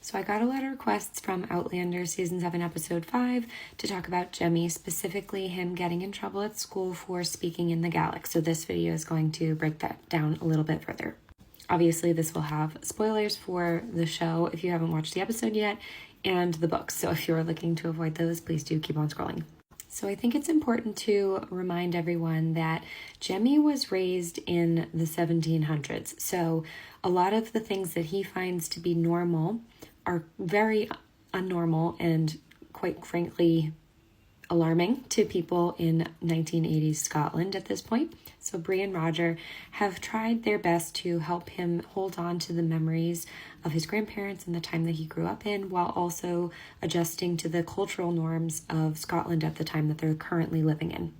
So I got a lot of requests from Outlander Season 7, Episode 5 to talk about Jemmy, specifically him getting in trouble at school for speaking in the Gaelic. So this video is going to break that down a little bit further. Obviously, this will have spoilers for the show if you haven't watched the episode yet, and the books. So if you're looking to avoid those, please do keep on scrolling. So I think it's important to remind everyone that Jemmy was raised in the 1700s. So a lot of the things that he finds to be normal are very unnormal and, quite frankly, alarming to people in 1980s Scotland at this point. So Bree and Roger have tried their best to help him hold on to the memories of his grandparents and the time that he grew up in, while also adjusting to the cultural norms of Scotland at the time that they're currently living in.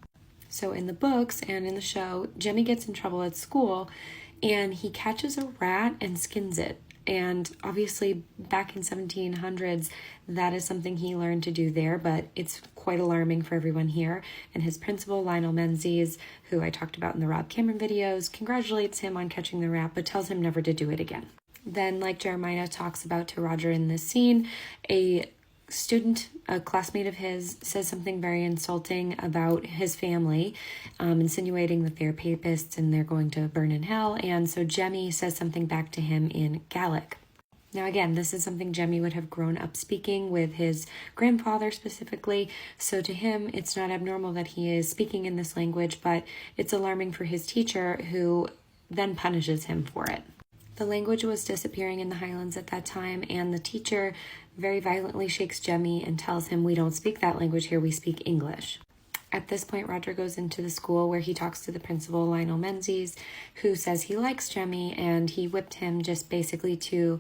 So in the books and in the show, Jemmy gets in trouble at school and he catches a rat and skins it. And obviously back in 1700s, that is something he learned to do there, but it's quite alarming for everyone here. And his principal, Lionel Menzies, who I talked about in the Rob Cameron videos, congratulates him on catching the rat, but tells him never to do it again. Then, like Jeremiah talks about to Roger in this scene, a student, a classmate of his, says something very insulting about his family, insinuating that they're papists and they're going to burn in hell. And so Jemmy says something back to him in Gaelic. Now, again, this is something Jemmy would have grown up speaking with his grandfather specifically. So to him, it's not abnormal that he is speaking in this language, but it's alarming for his teacher, who then punishes him for it. The language was disappearing in the Highlands at that time, and the teacher very violently shakes Jemmy and tells him, "We don't speak that language here, we speak English." At this point, Roger goes into the school where he talks to the principal, Lionel Menzies, who says he likes Jemmy, and he whipped him just basically to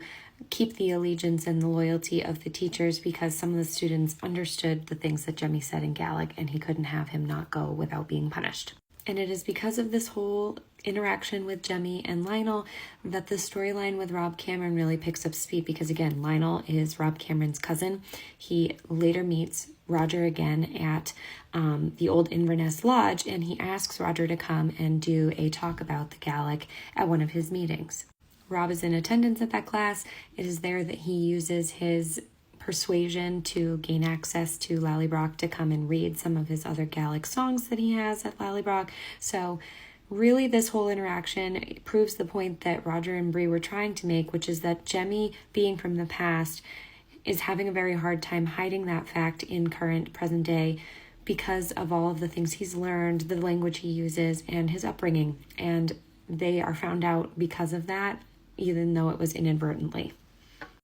keep the allegiance and the loyalty of the teachers, because some of the students understood the things that Jemmy said in Gaelic, and he couldn't have him not go without being punished. And it is because of this whole interaction with Jemmy and Lionel that the storyline with Rob Cameron really picks up speed, because again, Lionel is Rob Cameron's cousin. He later meets Roger again at the old Inverness Lodge, and he asks Roger to come and do a talk about the Gaelic at one of his meetings. Rob is in attendance at that class. It is there that he uses his persuasion to gain access to Lallybroch to come and read some of his other Gaelic songs that he has at Lallybroch. So really, this whole interaction proves the point that Roger and Bree were trying to make, which is that Jemmy, being from the past, is having a very hard time hiding that fact in current present day because of all of the things he's learned, the language he uses, and his upbringing. And they are found out because of that, even though it was inadvertently.